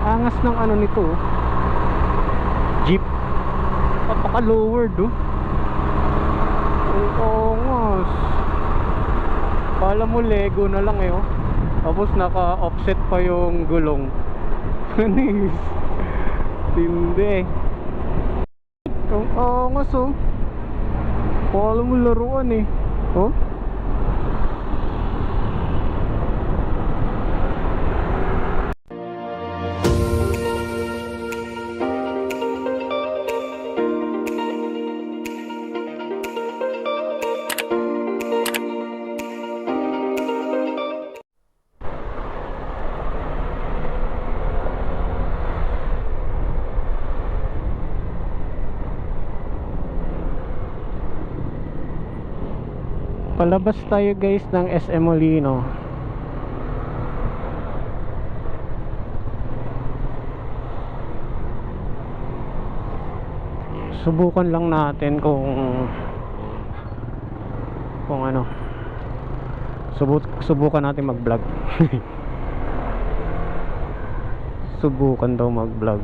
Angas ng ano nito, oh. Jeep. Napaka lowered, oh. Ang angas. Kala mo Lego na lang, eh, oh. Tapos naka offset pa yung gulong. Panis. Tindi. Ang angas, oh. Kala mo laruan, eh. Oh. Palabas tayo guys ng SM Molino. Subukan lang natin kung ano. Subukan natin mag-vlog. Subukan daw mag-vlog.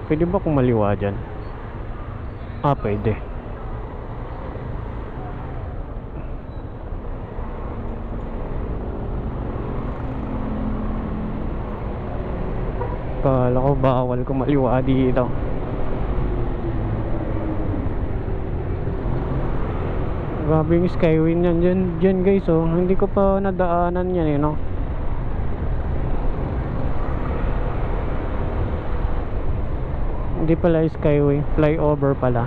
Pwede ba kung maliwa dyan? Ah, pwede. Kala ko bawal kung maliwa dito. Grabe yung Skyway niyan dyan guys, oh. Hindi ko pa nadaanan yan, eh, no? Hindi pala Skyway, flyover pala.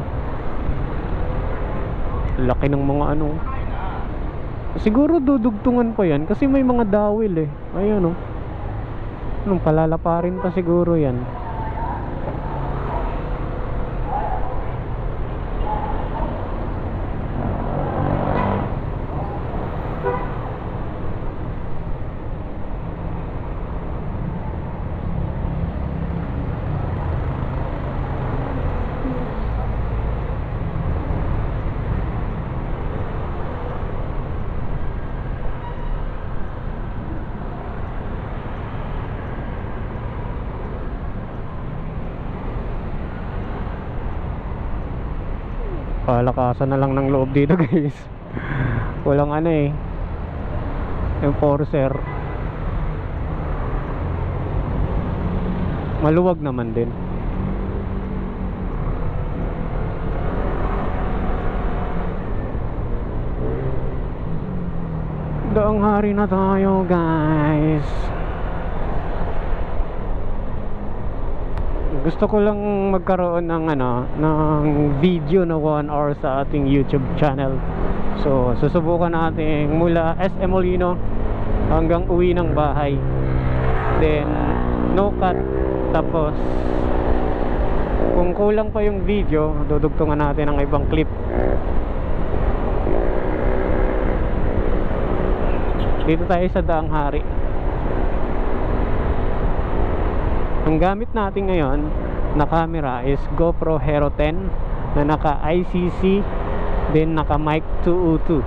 Laki ng mga ano. Siguro dudugtungan pa yan kasi may mga dawil, eh. Ayun, oh. Anong palalaparin pa siguro yan. Palakasan na lang ng loob dito guys. Walang ano, eh, enforcer. Maluwag naman din. Daang hari na tayo guys. Gusto ko lang magkaroon ng ano, ng video na 1 hour sa ating YouTube channel. So susubukan natin mula SM Molino hanggang uwi ng bahay. Then no cut. Tapos kung kulang pa yung video, dudugtungan natin ng ibang clip. Dito tayo sa Daang Hari. Ang gamit natin ngayon na camera is GoPro Hero 10 na naka ICC, then naka mic 202.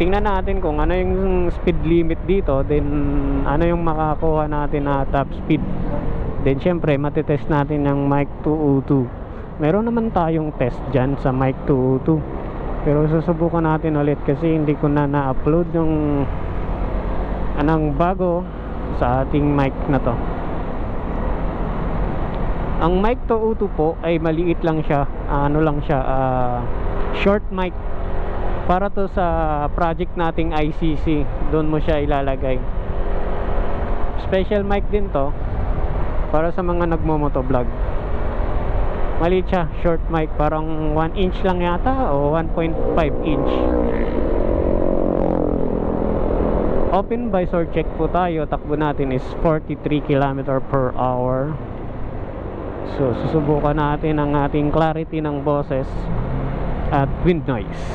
Tingnan natin kung ano yung speed limit dito, then ano yung makakuha natin na top speed. Then syempre matitest natin yung mic 202. Meron naman tayong test dyan sa mic 202, pero susubukan natin ulit kasi hindi ko na-upload yung anong bago sa ating mic na to. Ang mic 202 po ay maliit lang siya, ano lang siya, short mic. Para to sa project nating ICC, doon mo siya ilalagay. Special mic din to para sa mga nagmo-motovlog. Maliit siya, short mic, parang 1 inch lang yata o 1.5 inch. Open visor check po tayo. Takbo natin is 43 km per hour. So susubukan natin ang ating clarity ng boses at wind noise.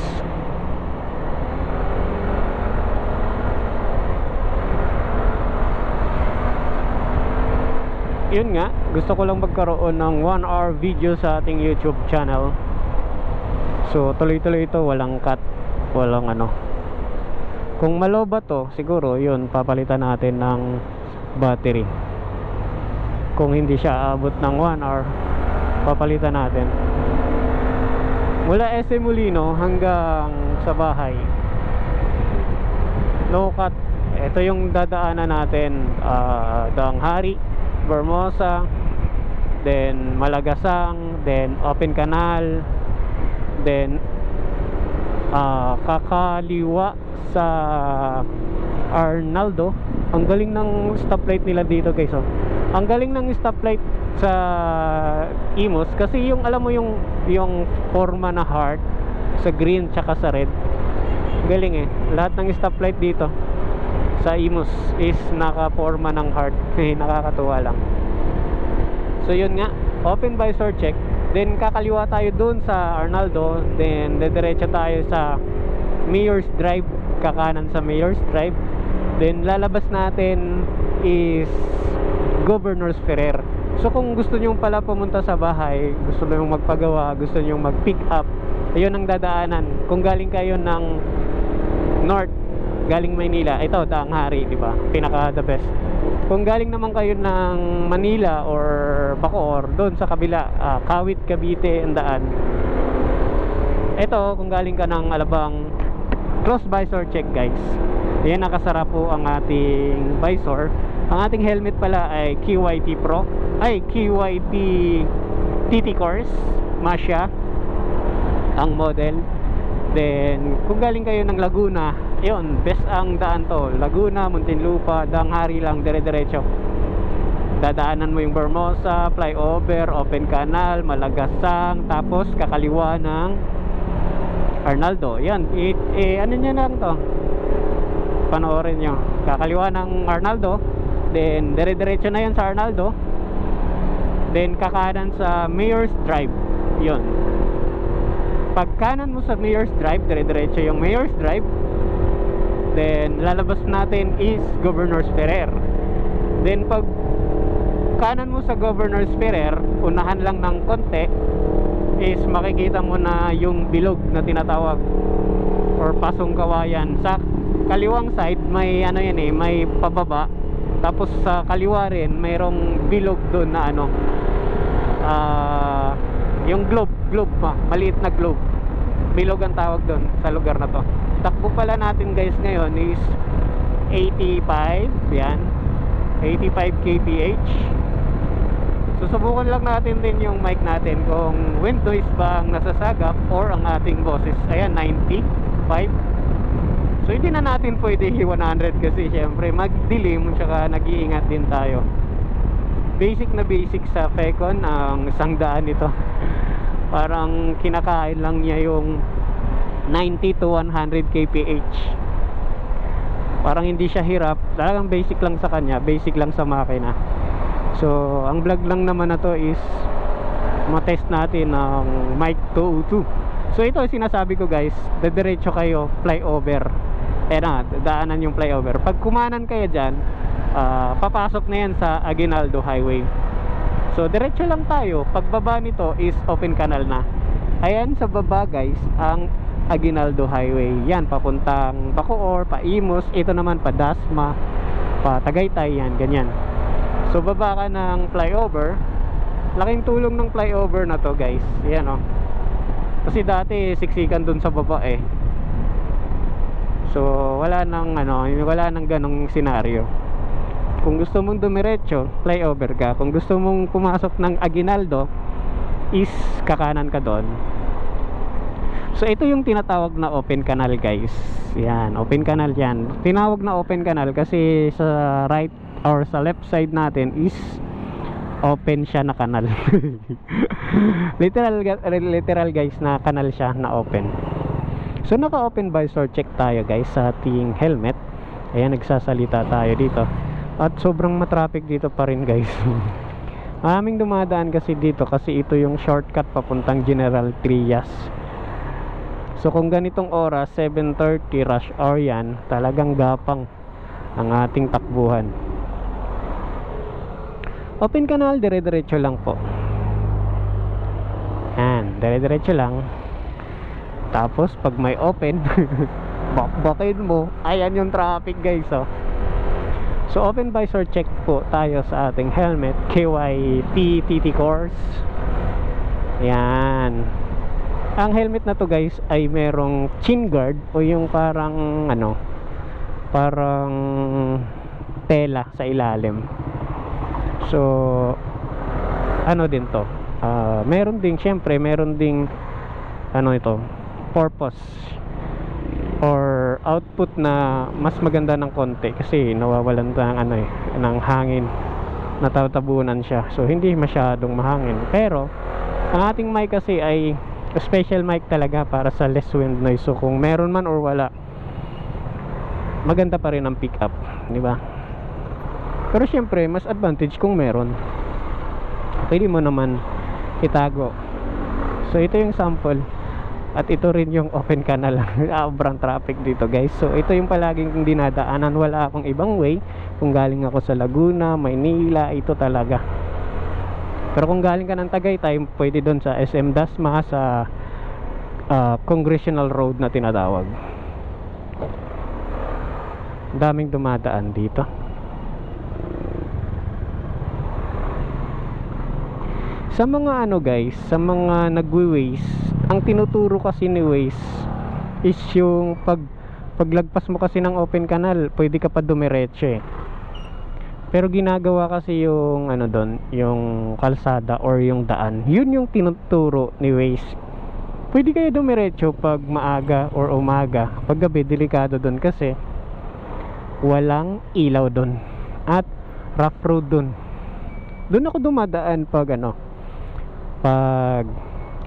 Yun nga, gusto ko lang magkaroon ng 1 hour video sa ating YouTube channel. So tuloy-tuloy ito, walang cut, walang ano. Kung maloba to, siguro yun, papalitan natin ng battery. Kung hindi siya abot ng 1 hour, papalitan natin. Mula SM Molino hanggang sa bahay, no cut. Ito yung dadaanan natin, Daang Hari, Vermosa, then Malagasang, then Open Canal, then kakaliwa sa Arnaldo. Ang galing ng stoplight nila dito guys, oh. Ang galing ng stoplight sa Imus kasi yung alam mo yung forma na heart sa green tsaka sa red. Galing eh. Lahat ng stoplight dito sa Imus is naka-forma ng heart. Nakakatuwa lang. So yun nga, open visor check. Then kakaliwa tayo dun sa Arnaldo, then dediretso tayo sa Mayor's Drive, kakanan sa Mayor's Drive. Then lalabas natin is Governor's Ferrer. So kung gusto nyo pala pumunta sa bahay, gusto nyo magpagawa, gusto nyo mag-pick up, ayun ang dadaanan. Kung galing kayo ng north, galing Maynila, ito Daang Hari, di ba? Pinaka the best. Kung galing naman kayo ng Manila or Bacoor, doon sa kabila, Kawit, Cavite ang daan. Ito kung galing ka ng Alabang, close visor check guys. Ayan, nakasara po ang ating visor. Ang ating helmet pala ay KYT Pro, ay KYT TT Course Masya ang model. Then kung galing kayo ng Laguna, yun, best ang daan to. Laguna, Muntinlupa, Daang Hari lang, dire-diretso. Dadaanan mo yung Vermosa, flyover, Open Canal, Malagasang, tapos kakaliwa ng Arnaldo. Yan, ano nyo lang to, panoorin nyo. Kakaliwa ng Arnaldo, then dire-diretso na yan sa Arnaldo, then kakanan sa Mayor's Drive. Yun, pag kanan mo sa Mayor's Drive, dire-diretso yung Mayor's Drive. Then lalabas natin is Governor's Ferrer. Then pag kanan mo sa Governor's Ferrer, unahan lang ng konti, is makikita mo na yung bilog na tinatawag or Pasong Kawayan. Sa kaliwang side may ano yan eh, may pababa. Tapos sa kaliwa rin mayroong bilog doon na ano, yung globe maliit na globe. Bilog ang tawag doon sa lugar na to. Takbo pala natin guys ngayon is 85, yan, 85 kph. Susubukan lang natin din yung mic natin kung wind noise ba ang nasasagap or ang ating boses. Ayan, 95. So hindi na natin pwede 100 kasi syempre magdilim, tsaka nag-iingat din tayo. Basic na basic sa Fecon ang isang daan nito. Parang kinakain lang niya yung 90 to 100 kph. Parang hindi siya hirap. Talagang basic lang sa kanya, basic lang sa makina. So ang vlog lang naman na to is matest natin ang mic 202. So ito sinasabi ko guys, dediretso kayo flyover. Na, daanan yung flyover. Pag kumanan kayo dyan, papasok na yan sa Aguinaldo Highway. So diretso lang tayo. Pagbaba nito is Open Canal na. Ayan sa baba guys ang Aguinaldo Highway. Yan, papuntang Bacoor, pa Imus. Ito naman pa Dasma, pa Tagaytay, yan, ganyan. So baba ka ng flyover. Laking tulong ng flyover na to guys. Yan oh. Kasi dati siksikan dun sa baba eh. So wala nang ano, wala nang ganong senaryo. Kung gusto mong dumiretso, flyover ka. Kung gusto mong pumasok ng Aguinaldo, is kakanan ka doon. So ito yung tinatawag na open canal guys. Yan, open canal yan. Tinawag na open canal kasi sa right or sa left side natin is open siya na kanal. literal guys na kanal siya na open. So naka open visor check tayo guys sa ating helmet. Ayan, nagsasalita tayo dito. At sobrang matraffic dito pa rin, guys. Maraming dumadaan kasi dito kasi ito yung shortcut papuntang General Trias. So kung ganitong oras, 7:30 rush hour yan, talagang gapang ang ating takbuhan. Open canal, dire-diretso lang po. Yan, dire-diretso lang. Tapos pag may open, bakbakin mo. Ayan yung traffic, guys, oh. So open visor check po tayo sa ating helmet, KYP TT course. Yan. Ang helmet na to, guys, ay merong chin guard o yung parang ano, parang tela sa ilalim. So ano din to, meron ding, syempre meron ding ano ito, purpose or output na mas maganda ng konti kasi nawawalan ng ano ng hangin, natatabunan siya, so hindi masyadong mahangin. Pero ang ating mic kasi ay special mic talaga para sa less wind noise, so kung meron man or wala, maganda pa rin ang pick up, di ba? Pero syempre mas advantage kung meron, pwede mo naman itago. So ito yung sample. At ito rin yung open canal. Sobrang traffic dito, guys. So ito yung palaging dinadaanan. Wala akong ibang way. Kung galing ako sa Laguna, Maynila, ito talaga. Pero kung galing ka ng Tagaytay, pwede doon sa SM Dasma, sa Congressional Road na tinatawag. Daming dumadaan dito. Sa mga ano, guys, sa mga nagwi-waste, ang tinuturo kasi ni Waze is yung paglagpas mo kasi ng open canal, pwede ka pa dumiretso eh. Pero ginagawa kasi yung ano doon, yung kalsada or yung daan, yun yung tinuturo ni Waze. Pwede kayo dumiretso pag maaga or umaga. Pag gabi, delikado doon kasi walang ilaw doon at rough road doon. Doon ako dumadaan pag ano, pag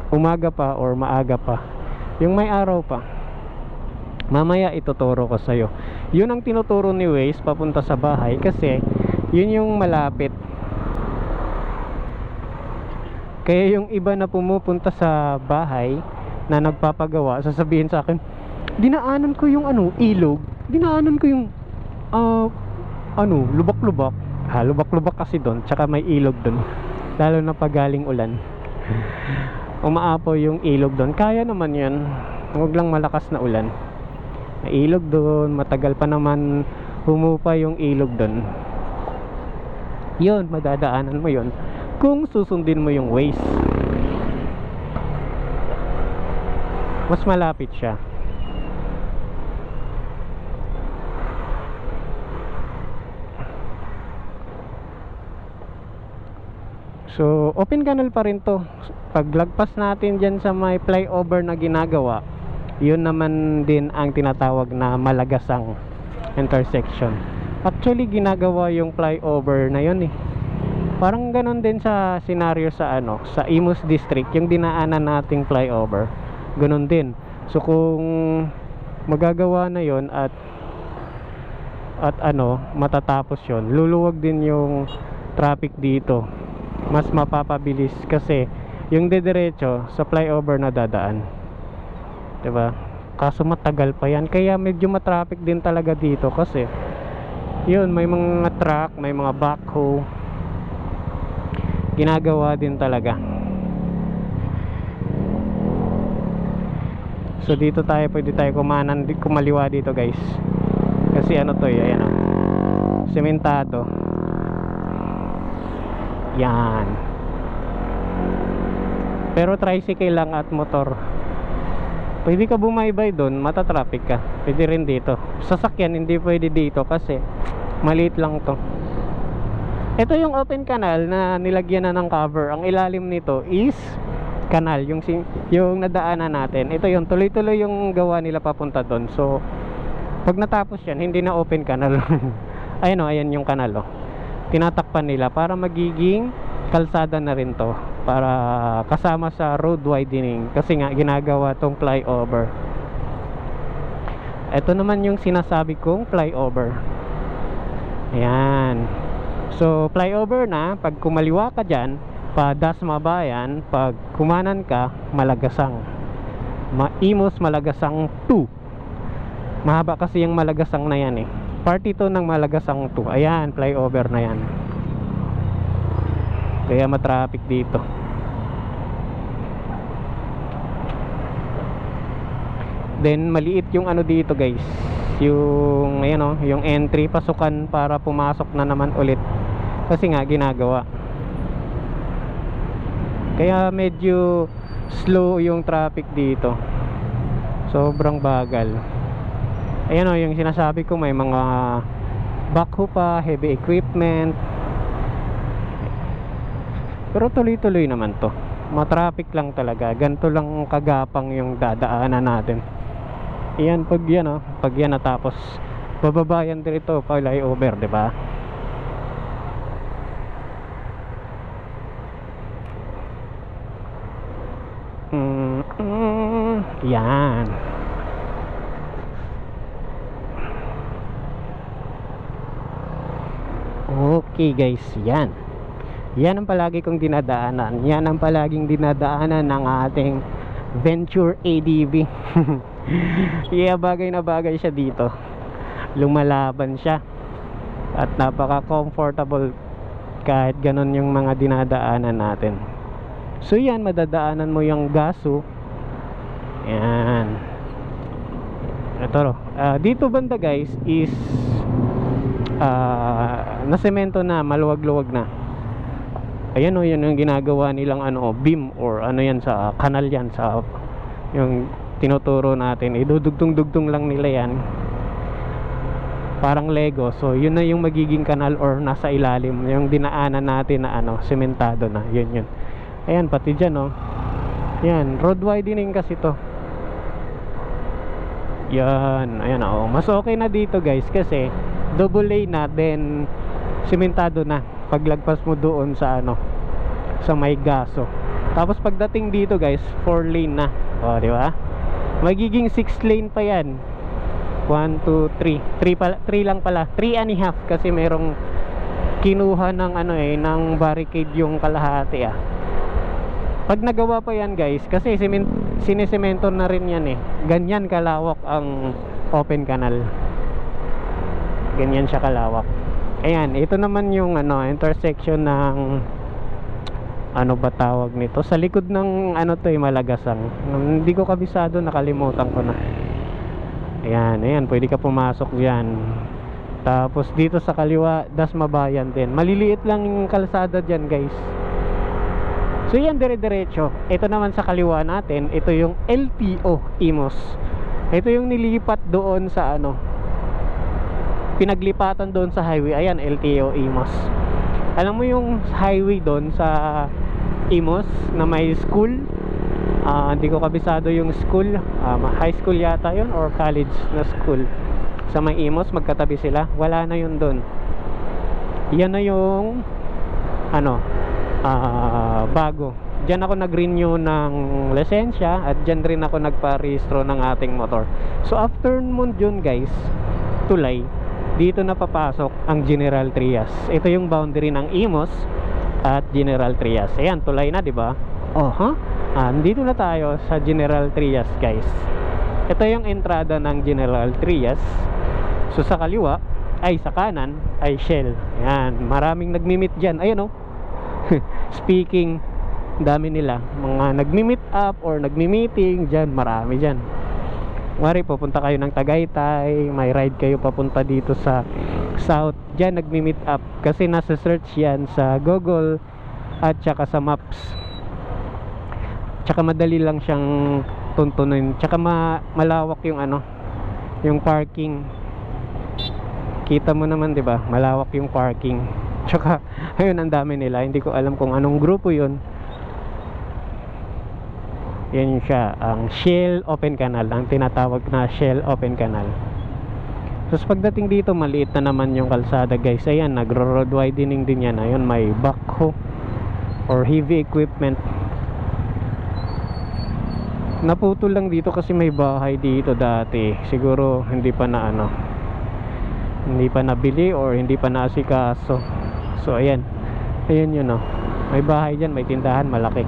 umaga pa or maaga pa, yung may araw pa. Mamaya ituturo ko sa'yo. Yun ang tinuturo ni Waze papunta sa bahay kasi yun yung malapit. Kaya yung iba na pumupunta sa bahay na nagpapagawa, sasabihin sa akin, dinaanan ko yung ano, ilog, dinaanan ko yung ano, lubak-lubak. Lubak-lubak kasi doon, tsaka may ilog doon, lalo na pag galing ulan. Umaapoy yung ilog doon. Kaya naman yan, huwag lang malakas na ulan. May ilog doon, matagal pa naman humupa yung ilog doon. Yun, madadaanan mo yun kung susundin mo yung Waze. Mas malapit siya. So open canal pa rin to. Paglagpas natin dyan sa may flyover na ginagawa, yun naman din ang tinatawag na Malagasang intersection. Actually ginagawa yung flyover na yun eh. Parang ganon din sa senaryo sa ano, sa Imus District, yung dinaanan nating flyover, ganon din. So kung magagawa na yun at ano, matatapos yun, luluwag din yung traffic dito. Mas mapapabilis kasi yung dediretso sa flyover na dadaan, diba? Kaso matagal pa yan, kaya medyo matraffic din talaga dito kasi yun, may mga truck, may mga backhoe, ginagawa din talaga. So dito tayo, pwede tayo kumaliwa dito, guys, kasi ano to eh, ayan o, sementado yan. Pero tricycle lang at motor, pwede ka bumaybay doon, matatraffic ka. Pwede rin dito. Sasakyan hindi pwede dito kasi maliit lang to. Ito yung open canal na nilagyan na ng cover. Ang ilalim nito is canal, yung nadaanan natin. Ito yung tuloy-tuloy yung gawa nila papunta doon. So pag natapos yan, hindi na open canal. Ayan o, ayan yung canal o. Tinatakpan nila para magiging kalsada na rin to, para kasama sa road widening kasi nga ginagawa tong flyover. Ito naman yung sinasabi kong flyover. Ayan. So flyover na, pag kumaliwa ka dyan, pa Dasmabayan, pag kumanan ka, Malagasang. Imus Malagasang 2. Mahaba kasi yung Malagasang na yan eh. Part ito ng Malagasang 2. Ayan, flyover na yan. Kaya matraffic dito. Then maliit yung ano dito guys, yung ayan o, yung entry, pasukan para pumasok na naman ulit. Kasi nga ginagawa. Kaya medyo slow yung traffic dito. Sobrang bagal. Ayan o, yung sinasabi ko, may mga backhoe pa, heavy equipment. Pero tuloy-tuloy naman to. Matraffic lang talaga. Ganito lang kagapang yung dadaanan natin. Ayan, pag yan o, pag yan natapos, bababa yan dito, flyover, di ba? Yan. Okay guys, yan. Yan ang palagi kong dinadaanan. Yan ang palaging dinadaanan ng ating Venture ADV. Yeah, bagay na bagay siya dito. Lumalaban siya. At napaka-comfortable kahit ganun yung mga dinadaanan natin. So yan, madadaanan mo yung gaso. Yan. Ito dito banda guys is nasemento na, maluwag-luwag na. Ayan o, yan yung ginagawa nilang ano, beam or ano yan sa kanal yan, sa yung tinuturo natin. Idudugtong-dugtong lang nila yan, parang Lego. So yun na yung magiging kanal or nasa ilalim yung dinaanan natin na ano, sementado na. Yun. Ayan, pati dyan o. Yan, road widening kasi to. Yan, ayan o. Mas okay na dito guys kasi double lane na, then sementado na paglagpas mo doon sa ano, sa may gaso. Tapos pagdating dito guys, 4 lane na. O, di ba? Magiging 6 lane pa yan. 1, 2, 3 lang pala, 3 and a half kasi merong kinuha ng ano ng barricade yung kalahati Pag nagawa pa yan guys, kasi sinisemento na rin yan ganyan kalawak ang open canal. Ganyan siya kalawak. Ayan, ito naman yung ano, intersection ng ano ba tawag nito, sa likod ng ano to Malagasang. Hindi ko kabisado, nakalimutan ko na. Ayan, pwede ka pumasok diyan. Tapos dito sa kaliwa, Dasmabayan din. Maliliit lang yung kalsada diyan, guys. So yan, dire-diretso. Ito naman sa kaliwa natin, ito yung LTO Imus. Ito yung nilipat doon sa ano, pinaglipatan doon sa highway. Ayan, LTO Imus. Alam mo yung highway doon sa Imus na may school, hindi ko kabisado yung school, high school yata yun or college na school. Sa may Imus, magkatabi sila. Wala na yun doon. Yan na yung ano, bago. Diyan ako nag-renew ng lisensya at diyan rin ako nagpa-rehistro ng ating motor. So after mo dyan guys, tulay, dito na papasok ang General Trias. Ito yung boundary ng Imus at General Trias. Ayan, tulay na, di ba? Dito na tayo sa General Trias, guys. Ito yung entrada ng General Trias. So sa kaliwa, ay sa kanan, ay Shell. Ayan, maraming nagmi-meet dyan. Ayan o. Speaking, dami nila. Mga nagmi-meet up or nagmi-meeting dyan, marami dyan. Mari, pupunta kayo ng Tagaytay, may ride kayo papunta dito sa South, dyan nagmi-meet up kasi nasa search yan sa Google at saka sa Maps. Tsaka madali lang siyang tuntunin. Tsaka malawak yung ano, yung parking. Kita mo naman, 'di ba? Malawak yung parking. Tsaka ayun, ang dami nila. Hindi ko alam kung anong grupo 'yun. Yan siya, ang Shell Open Canal, ang tinatawag na Shell Open Canal. Tapos pagdating dito, maliit na naman yung kalsada, guys. Ayan, nagro-road widening din yan. Ayun, may backhoe or heavy equipment. Naputol lang dito kasi may bahay dito dati. Siguro hindi pa na hindi pa nabili or hindi pa naasikaso. So ayan. Ayun yun oh. May bahay dyan, may tindahan malaki.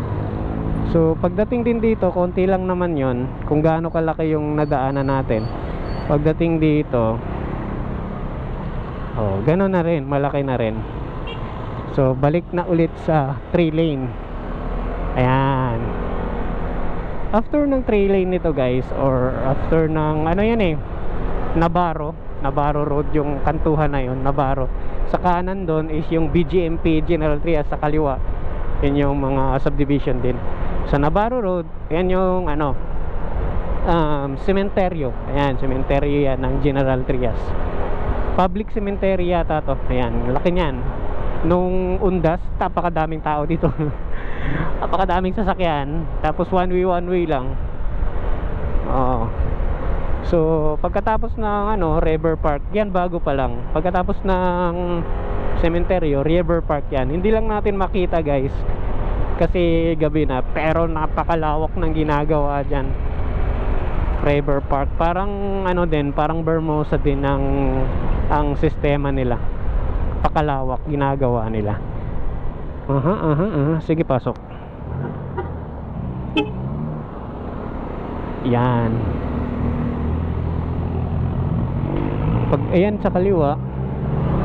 So pagdating din dito, konti lang naman yon kung gaano kalaki yung nadaanan natin. Pagdating dito, oh, gano'n na rin, malaki na rin. So balik na ulit sa 3 lane. Ayan. After ng 3 lane nito guys, or after ng ano yan eh, Navarro Road, yung kantuhan na yun, Navarro. Sa kanan doon is yung BGMP General Trias, sa kaliwa yun yung mga subdivision din. Sa Navarro Road, yan yung sementeryo. Ayan, sementeryo yan ng General Trias. Public cemetery yata to. Ayan, laki niyan. Nung undas, napakadaming tao dito. Napakadaming sasakyan. Tapos one way lang. Oo. So pagkatapos ng River Park, yan bago pa lang. Pagkatapos ng sementeryo, River Park yan. Hindi lang natin makita guys kasi gabi na, pero napakalawak ng ginagawa dyan. River Park, parang din, parang Bermosa din ang sistema nila. Pakalawak ginagawa nila. Sige, pasok. Yan. Pag ayan sa kaliwa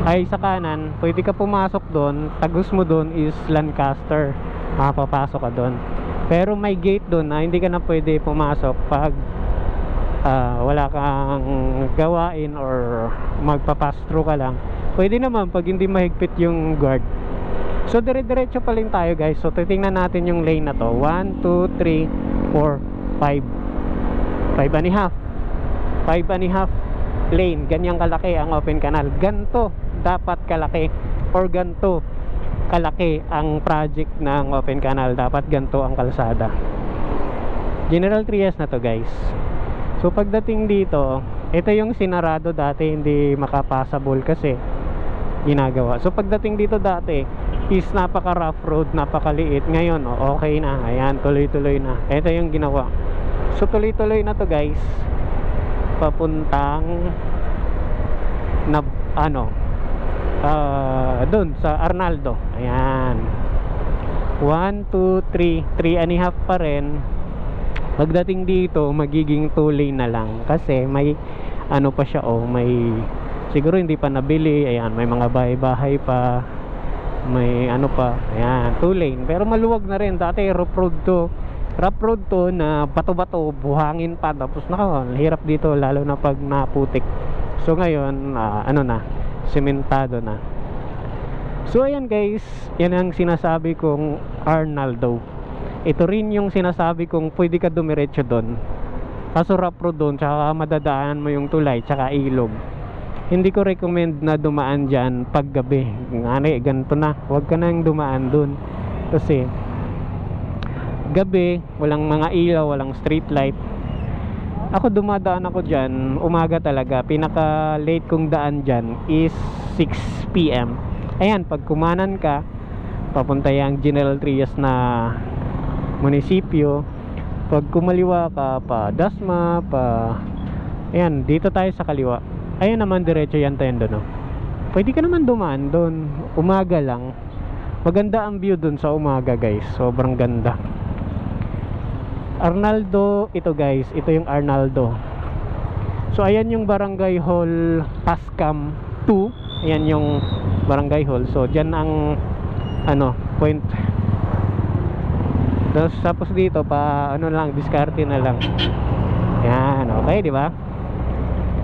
ay sa kanan, pwede ka pumasok doon. Tagos mo doon is Lancaster, makapapasok ka doon. Pero may gate doon na hindi ka na pwede pumasok pag wala kang gawain or magpapass through ka lang. Pwede naman pag hindi mahigpit yung guard. So dire-diretso pa rin tayo guys. So titingnan natin yung lane na to. 1, 2, 3, 4, 5 and a half lane. Ganyang kalaki ang open canal. Ganto dapat kalaki, or ganto kalaki ang project ng open canal. Dapat ganto ang kalsada. General Trias na to guys. So pagdating dito, ito yung sinarado dati, hindi makapasable kasi ginagawa. So pagdating dito dati is napaka rough road, napakaliit. Ngayon okay na, ayan, tuloy-tuloy na. Ito yung ginawa. So tuloy-tuloy na to guys, papuntang dun sa Arnaldo. Ayan, 1, 2, 3 and a half pa rin. Pagdating dito magiging 2 lane na lang kasi may pa siya, may siguro hindi pa nabili. Ayan, may mga bahay-bahay pa, may pa. Ayan, 2 lane, pero maluwag na rin. Dati rough road to na bato-bato, buhangin pa, tapos hirap dito lalo na pag naputik. So ngayon sementado na. So ayan guys, yan ang sinasabi kong Arnaldo. Ito rin yung sinasabi kong pwede ka dumiretso doon. Kaso rough road doon, tsaka madadaanan mo yung tulay tsaka ilog. Hindi ko recommend na dumaan dyan pag gabi. Ganito na, huwag ka nang dumaan doon kasi gabi, walang mga ilaw, walang street light. Ako dumadaan ako dyan umaga talaga. Pinaka late kong daan dyan is 6 PM. Ayan, pag kumanan ka papunta yung General Trias na munisipyo, pag kumaliwa ka pa Dasma pa, ayan, dito tayo sa kaliwa. Ayan naman, diretso yan tayo doon. Pwede ka naman dumaan doon, umaga lang. Maganda ang view doon sa umaga guys, sobrang ganda. Arnaldo ito guys, ito yung Arnaldo. So ayan yung Barangay Hall Pascam 2. Ayan yung Barangay Hall. So dyan ang point. Tapos dito pa diskarte na lang. Yan, okay, di ba?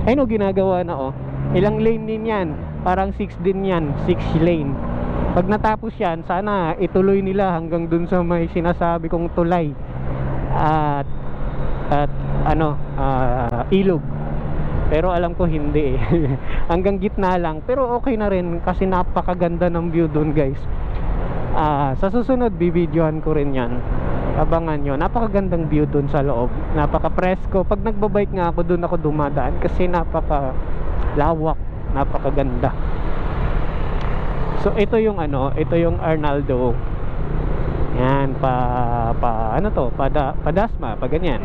Ayun ginagawa na Ilang lane din yan? Parang 6 din yan, 6 lane. Pag natapos yan, sana ituloy nila hanggang dun sa may sinasabi kong tulay at ilog. Pero alam ko hindi hanggang gitna lang, pero okay na rin kasi napakaganda ng view dun guys. Sa susunod bibidyohan ko rin yan, abangan nyo. Napakagandang view dun sa loob, napaka-presko. Pag nagbabike nga ako dun ako dumadaan kasi napaka lawak, napakaganda. So ito yung ito yung Arnaldo. Yan, ano to, Padasma, pa ganyan.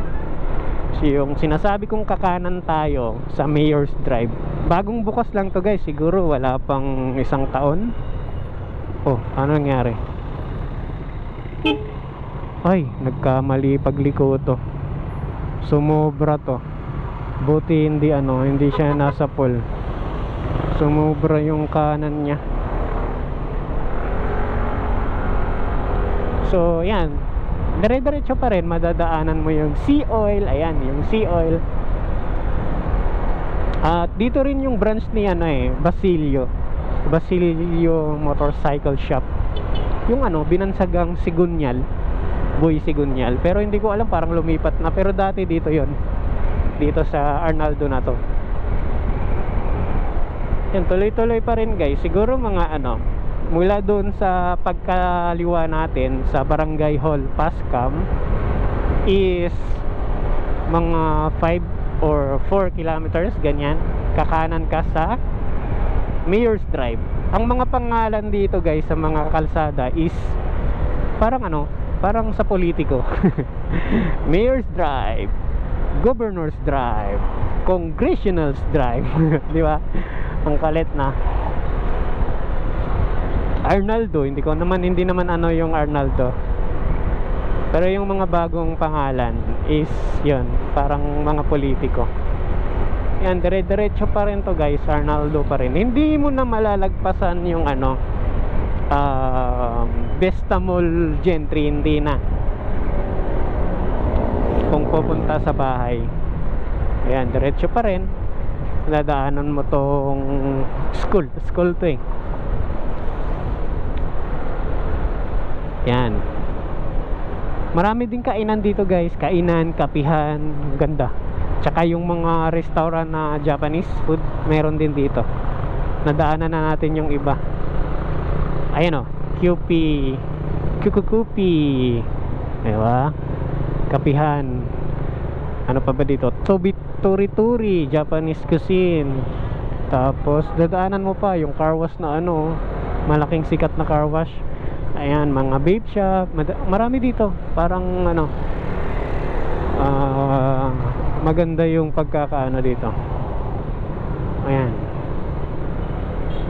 So, yung sinasabi kong kakanan tayo sa Mayor's Drive, bagong bukas lang to guys, siguro wala pang isang taon. Oh, ano nangyari? Ay, nagkamali pagliko to. Sumobra to. Buti hindi siya nasa pool. Sumobra yung kanan niya. So, yan. Dire-diretso pa rin, madadaanan mo yung Sea Oil. Ayan, yung Sea Oil. At dito rin yung branch ni Basilio Motorcycle Shop. Yung binansagang Sigunyal, Boy Sigunyal. Pero hindi ko alam, parang lumipat na. Pero dati dito yon, dito sa Arnaldo na to. Yan, tuloy-tuloy pa rin guys. Siguro mga mula doon sa pagkaliwa natin sa Barangay Hall Pascam is mga 5 or 4 kilometers, ganyan. Kakanan ka sa Mayor's Drive. Ang mga pangalan dito guys sa mga kalsada is parang parang sa politiko. Mayor's Drive, Governor's Drive, Congressional's Drive. Di ba? Ang kalit na. Arnaldo, hindi naman yung Arnaldo. Pero yung mga bagong pangalan is yon, parang mga politiko. Yan, dire-diretso pa rin to guys, Arnaldo pa rin. Hindi mo na malalagpasan yung Vesta Mall Gentry, hindi na. Kung pupunta sa bahay. Ayan, diretso pa rin. Nadaanan mo tong school to eh. Yan. Marami din kainan dito guys. Kainan, kapihan, ganda. Tsaka yung mga restaurant na Japanese food, meron din dito. Nadaanan na natin yung iba. Ayan Kukupi. Diba? Kapihan. Ano pa ba dito? Turi-turi, Japanese cuisine. Tapos dadaanan mo pa yung car wash na malaking sikat na car wash. Ayan, mga vape shop. Marami dito. Parang maganda yung pagkakaano dito. Ayan.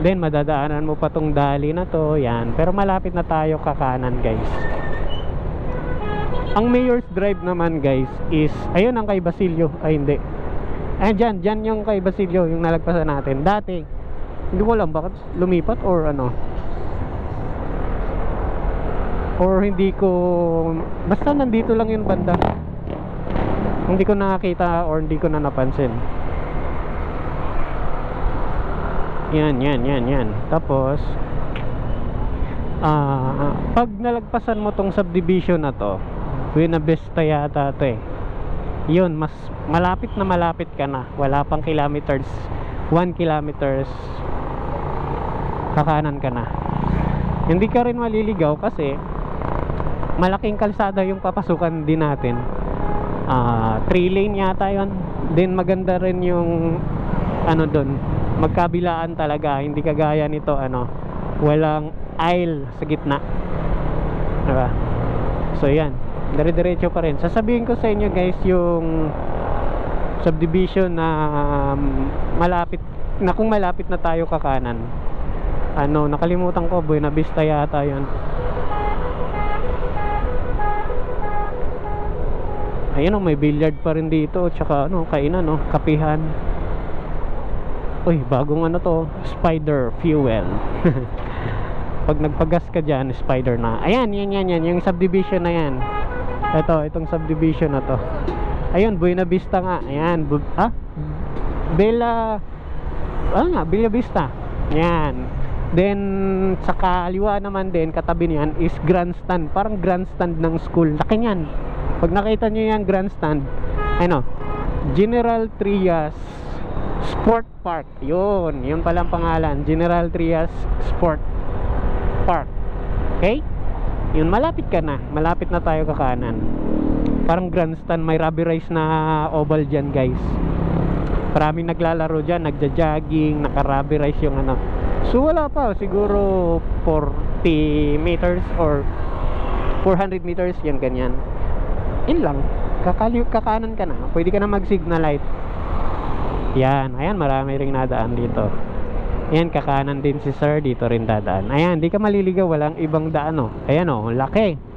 Then madadaanan mo pa tong dali na to. Yan. Pero malapit na tayo kakanan guys. Ang Mayor's Drive naman guys is, ayun ang kay Basilio. Ay hindi. Ayan, dyan yung kay Basilio, yung nalagpasan natin. Dati, hindi ko alam bakit lumipat or or hindi ko, basta nandito lang yung banda. Hindi ko nakakita or hindi ko na napansin. Yan. Tapos pag nalagpasan mo tong subdivision na to, Buena Vista yata to eh. Yun, mas malapit ka na. Wala pang kilometers, 1 kilometers kakanan ka na. Hindi ka rin maliligaw kasi malaking kalsada yung papasukan din natin. 3 lane yata yun. Then maganda rin yung doon, magkabilaan talaga. Hindi kagaya nito walang aisle sa gitna, diba? So yan, dire-diretso pa rin. Sasabihin ko sa inyo guys yung subdivision na kung malapit na tayo kakanan. Nakalimutan ko, Buena Vista yata yun. Ayun may billiard pa rin dito. Tsaka kainan kapihan. Uy, bagong to, Spider Fuel. Pag nagpagas ka dyan, Spider na. Ayan, yan, yung subdivision na yan. Itong subdivision na to. Ayun, Buena Vista nga. Ayan, Bella Vista. Yan. Then sa kaliwa naman din, katabi niyan is grandstand. Parang grandstand ng school. Laki niyan. Pag nakita niyo yan, grandstand, General Trias Sport Park. Yun palang pangalan, General Trias Sport Park. Okay? Yun, malapit na tayo kakanan. Parang grandstand, may rubber race na oval dyan guys. Maraming naglalaro dyan, nagja-jogging, naka-rubber race yung So wala pa, siguro 40 meters or 400 meters, yan ganyan. Yun lang. Kakanan ka na. Pwede ka na mag-signal light. Yan. Ayan, marami ring nadaan dito. Ayan, kakanan din si sir. Dito rin dadaan. Ayan, di ka maliligaw. Walang ibang daan, oh. Ayan, oh. Laki.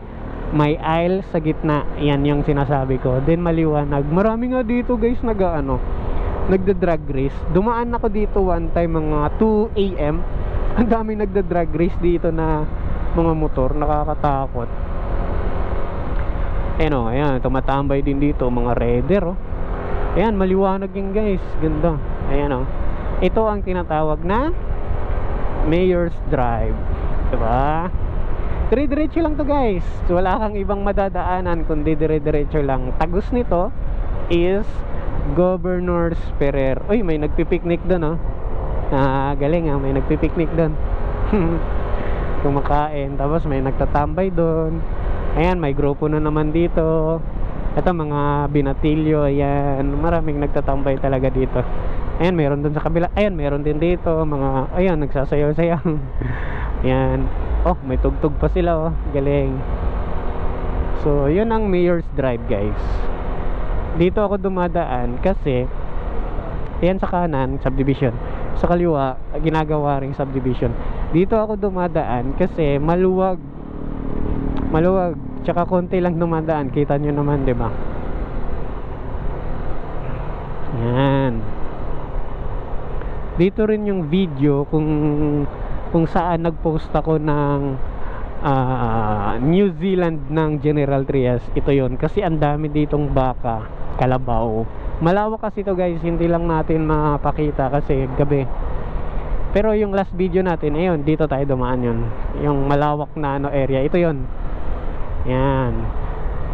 May aisle sa gitna. Yan yung sinasabi ko. Then maliwanag. Marami nga dito guys nagda-drag race. Dumaan ako dito one time mga 2 AM. Ang dami nagda-drag race dito na mga motor. Nakakatakot. Ayan o, ayan. Tumatambay din dito mga raider, oh. Ayan, maliwanag yun guys. Ganda. Ayan o. Ito ang tinatawag na Mayor's Drive. Diba? Dire-diretso lang to guys. Wala kang ibang madadaanan kundi dire-diretso lang. Tagus nito is Governor's Ferrer. Uy, may nagpipiknik doon, oh. Galing, may nagpipiknik doon. Kumakain. Tapos may nagtatambay doon. Ayan, may grupo na naman dito. Ito mga binatilyo. Ayan, maraming nagtatambay talaga dito. Ayan, meron doon sa kabila. Ayan, meron din dito. Mga, ayan, nagsasayaw-sayaw. Ayan. Oh, may tugtog pa sila, oh. Galing. So, yun ang Mayor's Drive guys. Dito ako dumadaan kasi ayan sa kanan, subdivision. Sa kaliwa, ginagawa ring subdivision. Dito ako dumadaan kasi maluwag. Maluwag. Tsaka konti lang dumadaan. Kita nyo naman, diba? Yan. Dito rin yung video kung saan nagpost ako ng New Zealand ng General Trias. Ito yon kasi ang dami ditong baka, kalabaw. Malawak kasi ito guys, hindi lang natin mapakita kasi gabi. Pero yung last video natin, ayun, dito tayo dumaan yun. Yung malawak na area, ito yon. Yan.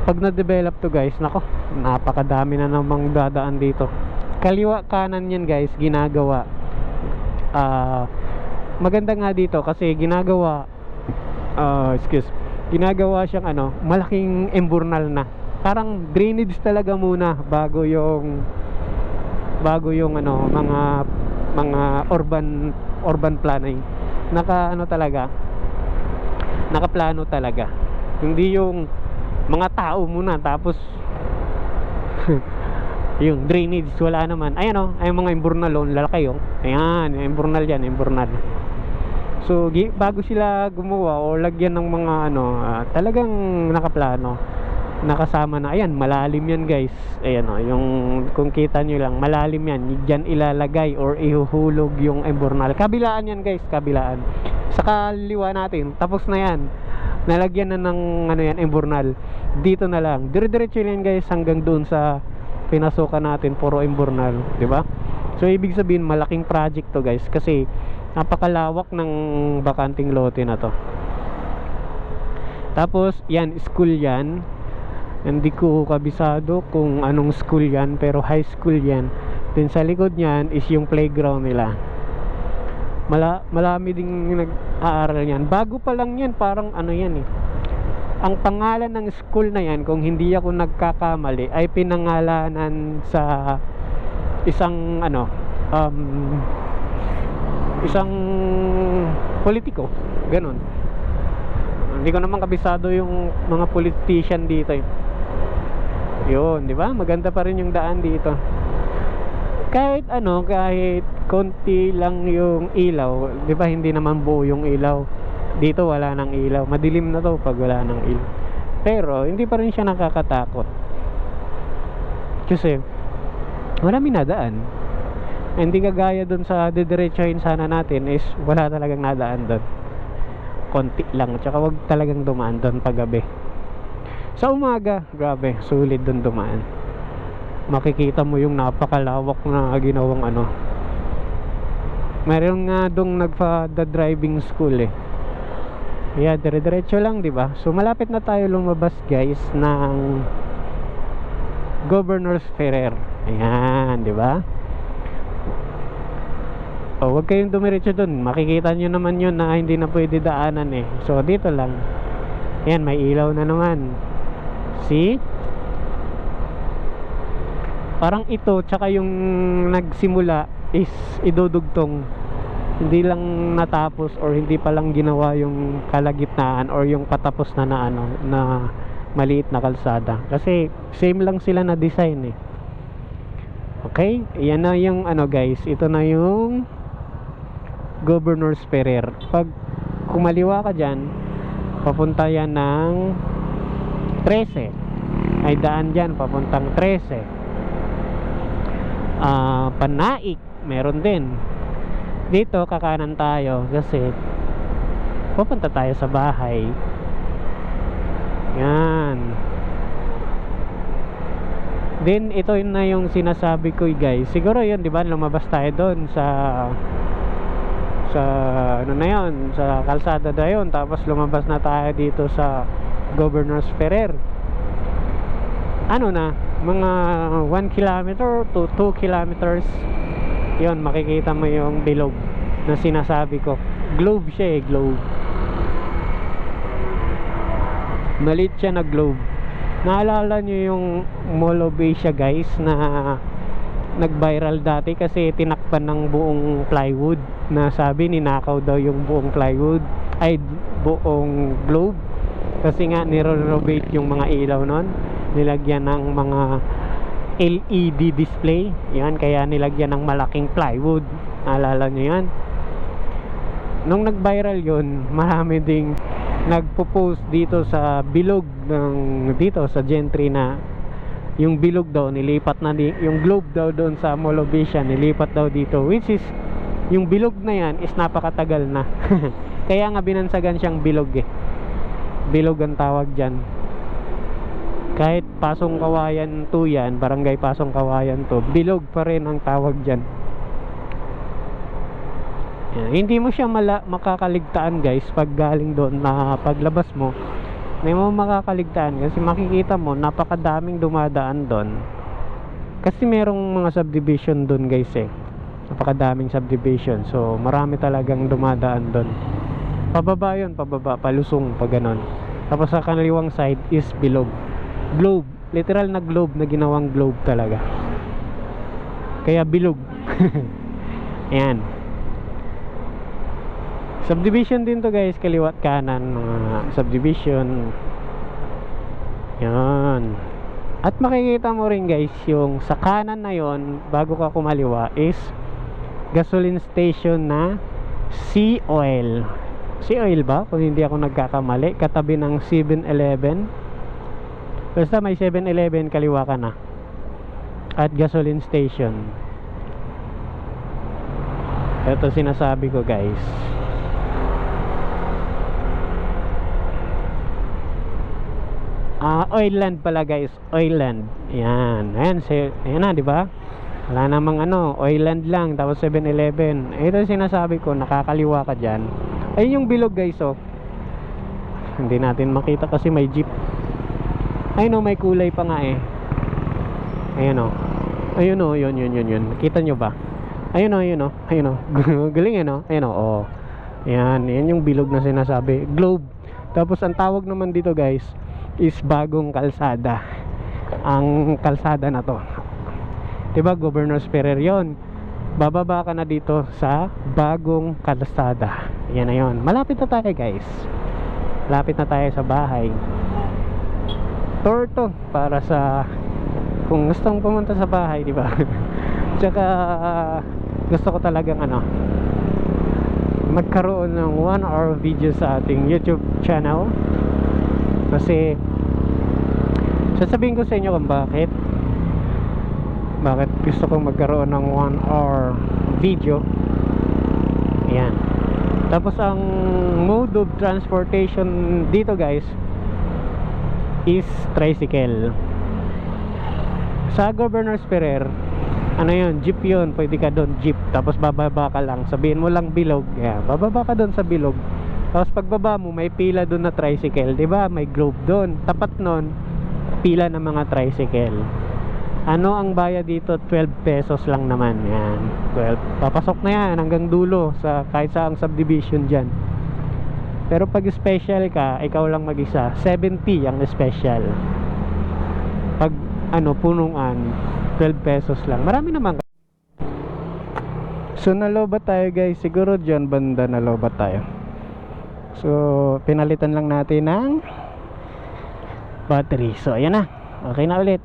Pag na-develop to guys, nako, napakadami na namang dadaan dito. Kaliwa kanan yan guys, ginagawa. Maganda nga dito kasi ginagawa ginagawa siyang malaking emburnal na. Parang drainage talaga muna bago yung mga urban planning. Nakaplano talaga. Hindi yung mga tao muna tapos yung drainage wala naman. Ayan ay mga emburnal lalaki Ayan, emburnal yan, emburnal. So bago sila gumawa o lagyan ng mga talagang nakaplano, nakasama na. Ayan, malalim yan guys. Ayan yung kung kita nyo lang, malalim yan. Diyan ilalagay or ihuhulog yung emburnal. Kabilaan yan guys, kabilaan. Sa kaliwa natin, tapos na yan. Nalagyan na ng emburnal. Dito na lang. Dire-diretso yan guys hanggang doon sa pinasukan natin, puro emburnal, 'di ba? So ibig sabihin malaking project to guys kasi napakalawak ng bakanting lote na to. Tapos yan, school yan. Hindi ko kabisado kung anong school yan, pero high school yan. Then sa likod niyan is yung playground nila. Malami ding nag-aaral yan. Bago pa lang yan, parang yan Ang pangalan ng school na yan, kung hindi ako nagkakamali, ay pinangalanan sa isang isang politiko, ganun. Hindi ko naman kabisado yung mga politician dito Yun, di ba? Maganda pa rin yung daan dito. Kahit kahit konti lang yung ilaw, di ba? Hindi naman buo yung ilaw. Dito wala nang ilaw. Madilim na to pag wala nang ilaw. Pero hindi pa rin siya nakakatakot. Kasi marami nadaan. Hindi kagaya dun sa didiretsahin sana natin is wala talagang nadaan dun. Konti lang. Tsaka wag talagang dumaan dun pag gabi. Sa umaga, grabe, sulit dun dumaan. Makikita mo yung napakalawak na ginawang Meron nga dong nagpa-driving school Yeah, dire-diretso lang, 'di ba? So malapit na tayo lumabas, guys, ng Governor's Ferrer. Ayan, 'di ba? Huwag kayong dumiretso doon. Makikita nyo naman yun na hindi na pwede daanan So dito lang. Ayan, may ilaw na naman. See? Parang ito tsaka yung nagsimula is idudugtong. hindi lang natapos or hindi pa lang ginawa yung kalagitnaan or yung patapos na na ano na maliit na kalsada, kasi same lang sila na design eh. Okay, yan na yung ano guys, ito na yung Governor's Ferrer. Pag kumaliwa ka dyan, papunta yan ng 13, ay daan dyan papuntang 13. Panaik meron din dito, kakanan tayo kasi pupunta tayo sa bahay. Yan. Then ito na yung sinasabi ko guys, siguro yun, di ba, lumabas tayo doon sa ano na yun, sa kalsada na yun, tapos lumabas na tayo dito sa Governor's Ferrer. Ano na, mga 1 kilometer to 2 kilometers yun, makikita mo yung bilog na sinasabi ko. Globe siya eh, globe. Maliit siya na globe. Naalala nyo yung Mall of Asia guys, na nag-viral dati kasi tinakpan ng buong plywood, na sabi ninakaw daw yung buong plywood, ay buong globe, kasi nga nirenovate yung mga ilaw nun, nilagyan ng mga LED display. Yan, kaya nilagyan ng malaking plywood. Naalala nyo yan? Nung nag-viral yun, marami ding nagpo-post dito sa bilog ng dito sa Gentry na yung bilog daw nilipat na yung globe daw doon sa Mall of Asia, nilipat daw dito, which is yung bilog na yan is napakatagal na. Kaya nga binansagan siyang bilog eh. Bilog ang tawag dyan. Kahit Pasong Kawayan 2 yan, barangay Pasong Kawayan 2, bilog pa rin ang tawag dyan. Yan. Hindi mo siya makakaligtaan guys pag galing doon, na paglabas mo hindi mo makakaligtaan kasi makikita mo napakadaming dumadaan doon, kasi merong mga subdivision doon guys eh, napakadaming subdivision, so marami talagang dumadaan doon. Pababa yun, pababa, palusong, pag ganon. Tapos sa kaliwang side is bilog, globe, literal na globe, na ginawang globe talaga, kaya bilog. Ayan, subdivision din to guys, kaliwat kanan subdivision. Yan. At makikita mo rin guys, yung sa kanan na yon bago ka kumaliwa is gasoline station na Sea Oil. Sea Oil ba? Kung hindi ako nagkakamali, katabi ng 7-Eleven. Basta may 7-Eleven, kaliwa ka na. At gasoline station. Ito sinasabi ko guys. Oilland pala guys, Oilland. Yan. Ayan, ayan na, di ba? Wala namang ano, Oilland lang, tapos 7-Eleven. Ito sinasabi ko, nakakaliwa ka diyan. Ayun yung bilog guys, oh. Hindi natin makita kasi may jeep. Ayun, oh, may kulay pa nga eh. Ayun, oh. Ayun, oh, yun. Nakita nyo ba? Ayun, oh, ayun, oh. Ayun, oh. Galing eh, no? Ayun, oh. Oh. Yan yung bilog na sinasabi, globe. Tapos ang tawag naman dito guys is bagong kalsada. Ang kalsada na to, diba, Governor's Ferrer yun. Bababa ka na dito sa bagong kalsada. Yan na yun. Malapit na tayo guys. Malapit na tayo sa bahay. Tour to para sa kung gustong pumunta sa bahay, diba? Tsaka gusto ko talagang ano, magkaroon ng 1 hour video sa ating YouTube channel. Kasi sasabihin ko sa inyo kung bakit gusto kong magkaroon ng 1 hour video. Ayan. Tapos ang mode of transportation dito guys is tricycle. Sa Governor's Ferrer, ano yun, jeep yun, pwede ka doon, jeep. Tapos bababa ka lang, sabihin mo lang bilog, yeah, bababa ka doon sa bilog. Tapos pagbaba mo, may pila doon na tricycle, diba? May globe doon. Tapat nun, pila ng mga tricycle. Ano ang bayad dito? 12 pesos lang naman. Yan, 12. Papasok na yan hanggang dulo sa kahit saang subdivision dyan. Pero pag special ka, ikaw lang mag-isa, 70 ang special. Pag ano, punuan, 12 pesos lang. Marami naman. So nalobat tayo guys, siguro dyan banda nalobat tayo. So pinalitan lang natin ng battery. So ayan na, okay na ulit.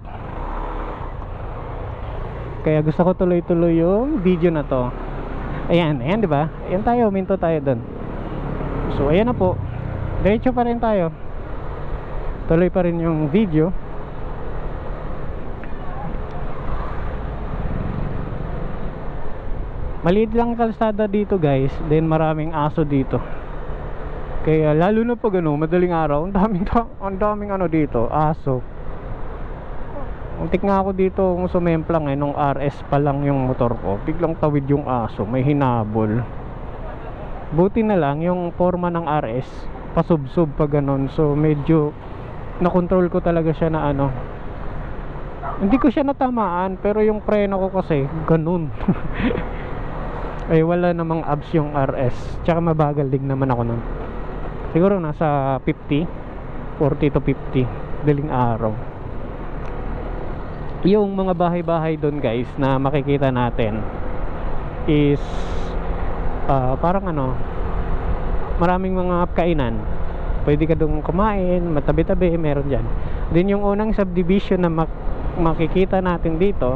Kaya gusto ko tuloy-tuloy yung video na to. Ayan, ayan, di ba? Ayan tayo, minto tayo doon. So ayan na po, diretso pa rin tayo, tuloy pa rin yung video. Maliit lang kalsada dito guys, then maraming aso dito. Kaya lalo na pag madaling araw, ang daming ano dito, aso. Untik nga ako dito kung sumemplang nung RS pa lang yung motor ko, biglang tawid yung aso, may hinabol. Buti na lang yung forma ng RS, pasubsob pa ganon, so medyo nakontrol ko talaga siya na ano. Hindi ko siya natamaan, pero yung preno ko kasi ganun. Ay wala namang abs yung RS, tsaka mabagal din naman ako nun. Siguro nasa 40 to 50 daling araw. Yung mga bahay-bahay doon guys na makikita natin is parang maraming mga kainan. Pwede ka doon kumain, matabi-tabi, meron dyan. Then yung unang subdivision na makikita natin dito,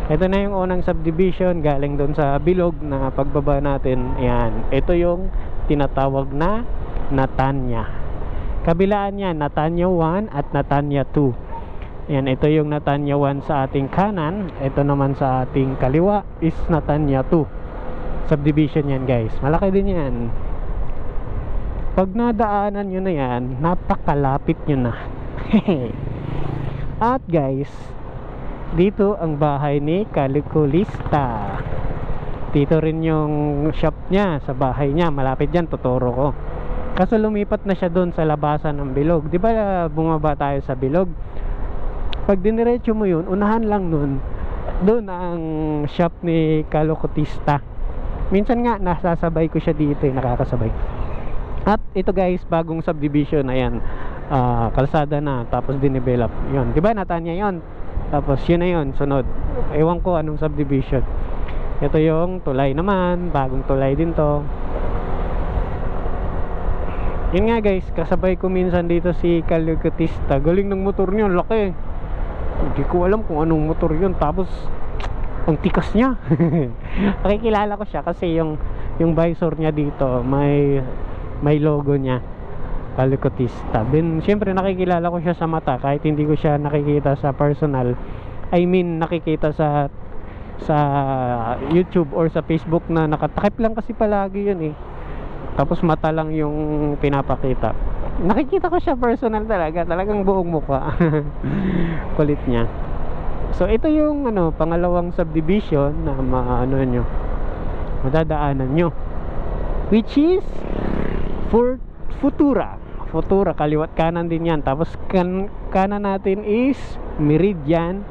ito na yung unang subdivision galing doon sa bilog na pagbaba natin. Ayan, ito yung tinatawag na Natanya. Kabilaan yan, Natanya 1 at Natanya 2. Ayan, ito yung Natanya 1 sa ating kanan. Ito naman sa ating kaliwa is Natanya 2. Subdivision yan guys, malaki din yan. Pag nadaanan nyo na yan, napakalapit nyo na. At guys, dito ang bahay ni Calculista. Dito rin yung shop niya, sa bahay niya, malapit dyan, tuturo ko. Kaso lumipat na siya doon sa labasan ng bilog. Di ba bumaba tayo sa bilog? Pag diniretso mo yun, unahan lang nun, doon ang shop ni Calculista. Minsan nga nasasabay ko siya dito, nakakasabay. At ito guys, bagong subdivision. Ayan, kalsada na, tapos dinevelop. Yun, di ba Natanya yun? Tapos yun na yun, sunod. Ewan ko anong subdivision. Ito yung tulay naman, bagong tulay din to. Yun nga guys, kasabay ko minsan dito si Calculista. Galing ng motor niya, laki. Hindi ko alam kung anong motor yun. Tapos ang tikas niya. Nakikilala ko siya kasi yung visor niya dito may logo niya, Calculista. Then syempre nakikilala ko siya sa mata kahit hindi ko siya nakikita sa personal. I mean nakikita sa YouTube or sa Facebook na nakatakip lang kasi palagi yun eh. Tapos mata lang yung pinapakita. Nakikita ko siya personal talaga, talagang buong mukha. Kulit niya. So ito yung pangalawang subdivision na madadaanan nyo, which is Futura, kaliwat kanan din yan. Tapos kanan natin is Meridian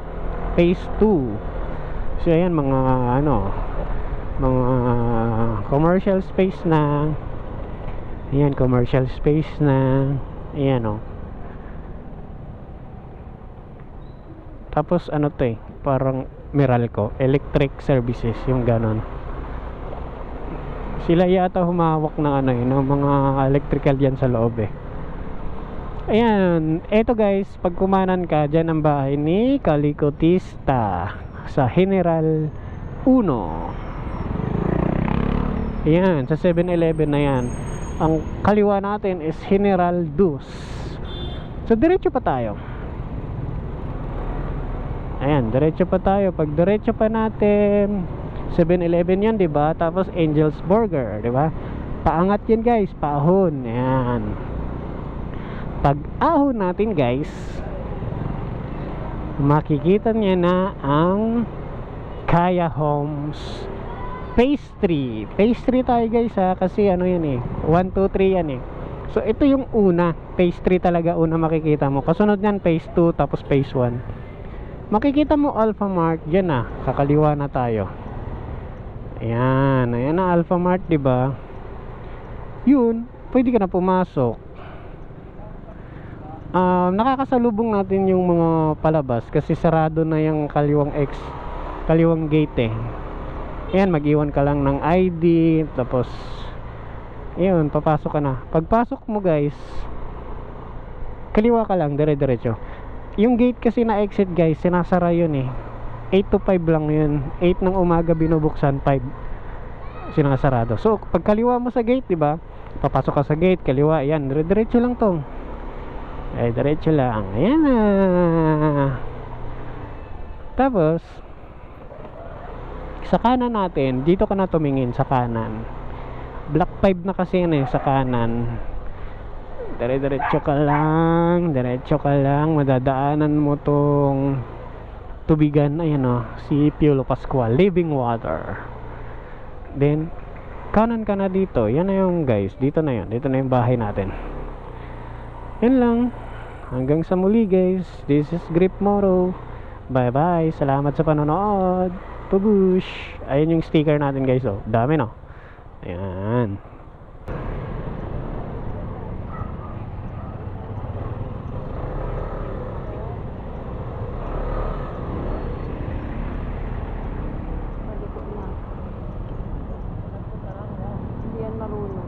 Phase 2. So ayan, mga commercial space na. Ayan, commercial space na. Ayan Tapos parang Meralco Electric Services, yung ganon. Sila yata humawak ng ng mga electrical diyan sa loob eh. Ayan, eto guys, pag kumanan ka, dyan ang bahay ni Calculista sa General 1. Ayan, sa 7-Eleven na yan. Ang kaliwa natin is General 2. So diretso pa tayo. Ayan, diretso pa tayo. Pag diretso pa natin, 7-Eleven yan, diba? Tapos Angel's Burger, diba? Paangat yan guys, paahon. Ayan. Pag ahon natin guys, makikita niya na ang Kaya Homes Phase 3. Phase 3 tayo guys kasi yan 1, 2, 3 yan eh. So ito yung una, Phase 3 talaga una makikita mo. Kasunod nyan Phase 2, tapos Phase 1. Makikita mo Alphamart dyan kakaliwa na tayo. Ayan, ayan na Alphamart, diba? Yun, pwede ka na pumasok. Nakakasalubong natin yung mga palabas kasi sarado na yung kaliwang gate eh. Ayan, mag-iwan ka lang ng ID, tapos yun, papasok ka na. Pagpasok mo guys, kaliwa ka lang, dire-diretso. Yung gate kasi na exit guys, sinasara yun eh. 8 to 5 lang yun. 8 ng umaga binubuksan, 5 sinasarado. So pag kaliwa mo sa gate, di ba? Papasok ka sa gate, kaliwa, yan, dire-diretso lang to. Ay, diretso lang. Ayan na. Tapos sa kanan natin, dito ka na tumingin sa kanan. Block 5 na kasi yan eh, sa kanan. Diretso ka lang, diretso ka lang, madadaanan mo tong tubigan, ayan o, si Piolo Pascual, Living Water. Then kanan ka na dito, yan na yung guys, dito na yun, dito na yung bahay natin. Yan lang, hanggang sa muli guys. This is Grip Moro. Bye bye, salamat sa panonood. Pubush. Ayun yung sticker natin guys, oh, dami no. Ayan. Hindi yan marunong.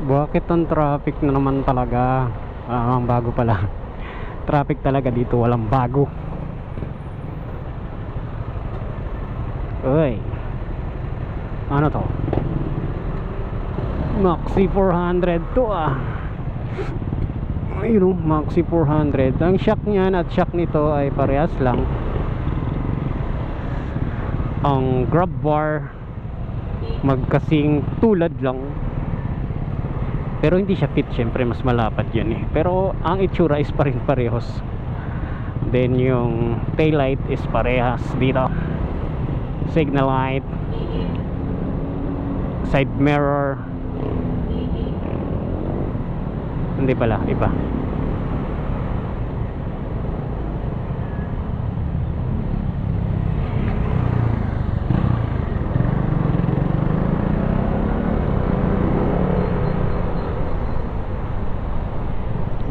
Bakit ang traffic na naman talaga? Ang bago pala. Traffic talaga dito, walang bago. Uy. Ano to? Maxi 400 to ah. Ayun, Maxi 400. Ang shock niyan at shock nito ay parehas lang. Ang grab bar magkasing tulad lang. Pero hindi siya fit, syempre mas malapad yun eh. Pero ang itsura is parehos. Then yung tail light is parehas dito. Signal light, side mirror. Hindi pala, iba.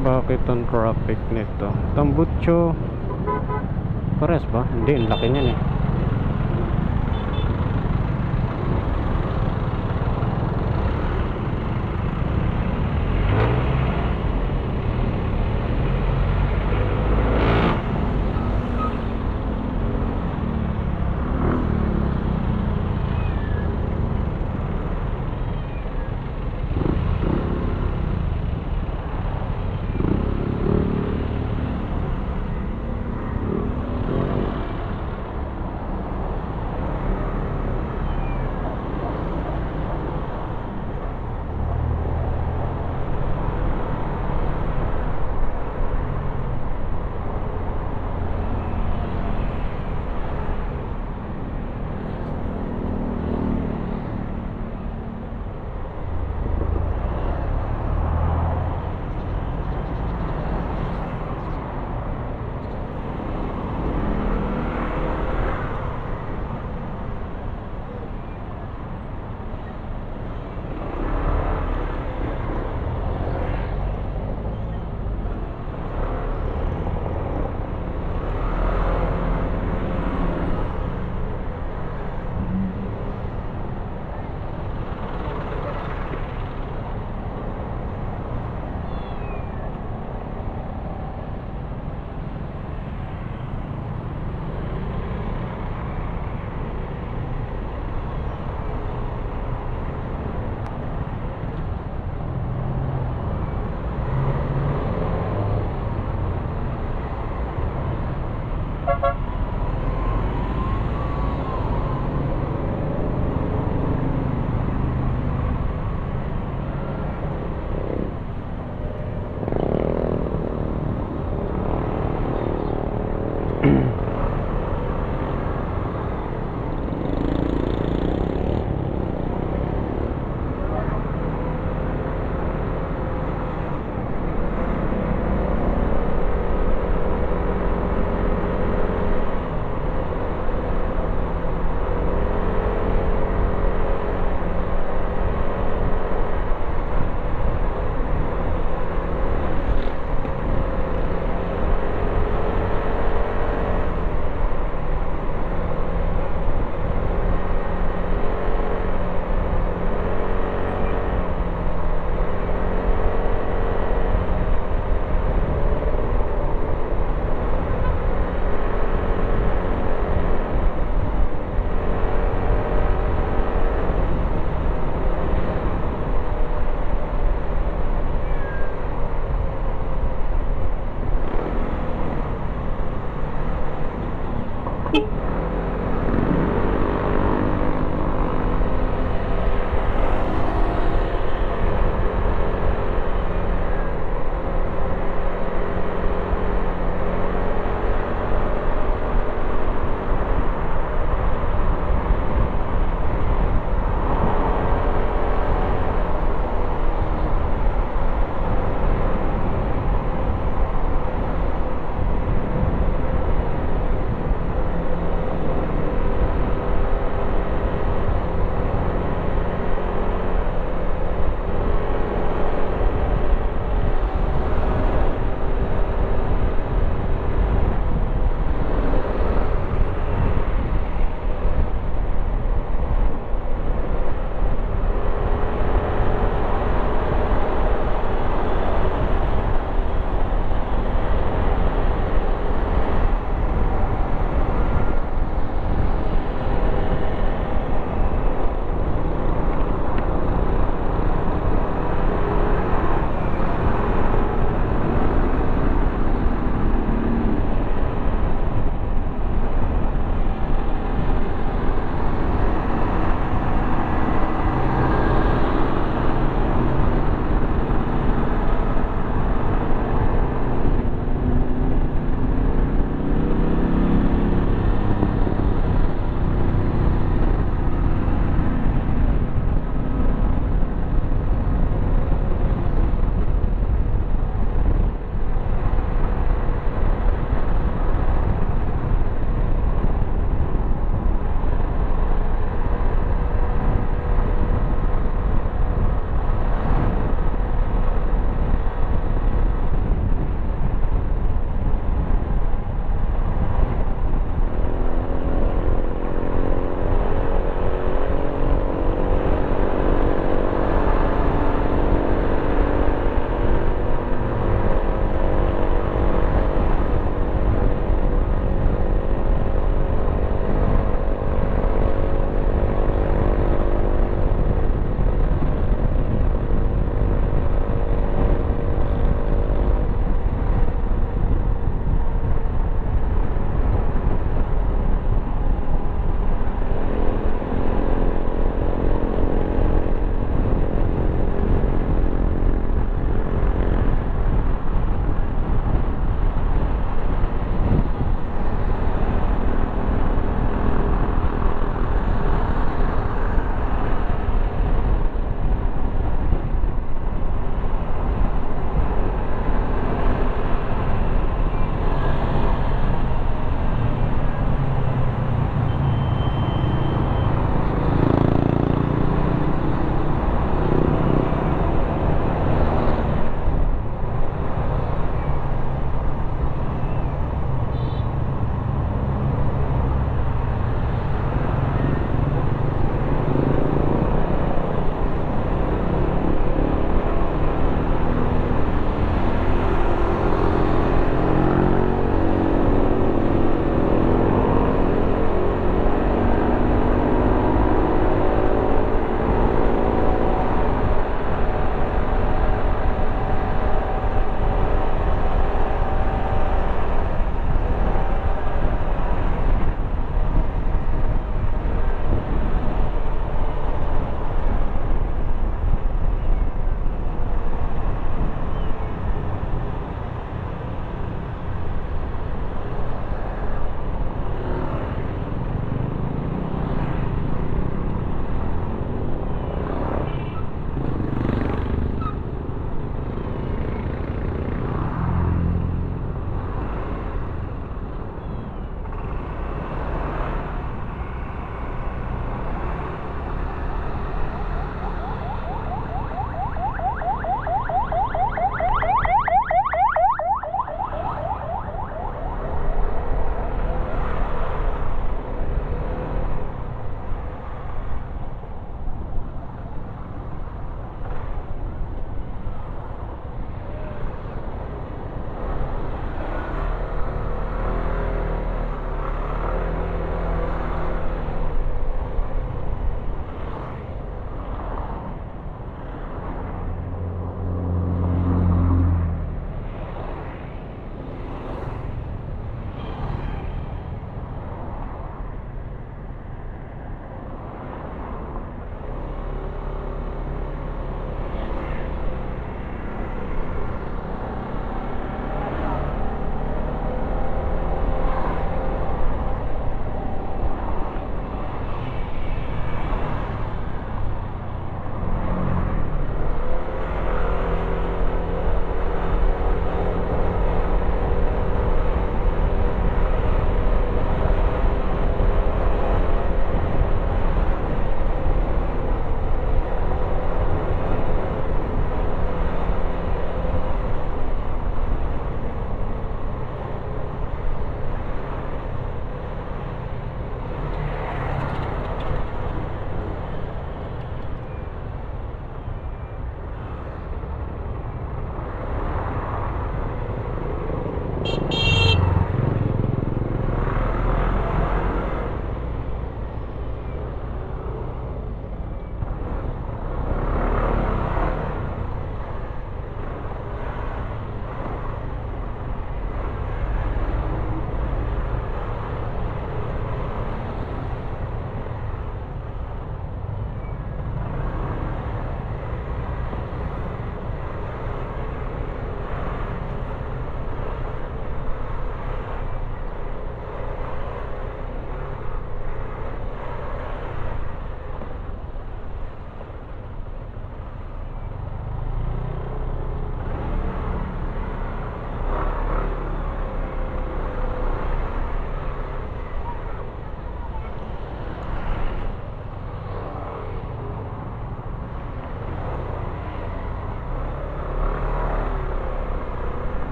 Bakit ang traffic nito? Tambutso pares ba? Hindi, ang laki niyan eh.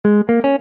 Thank you.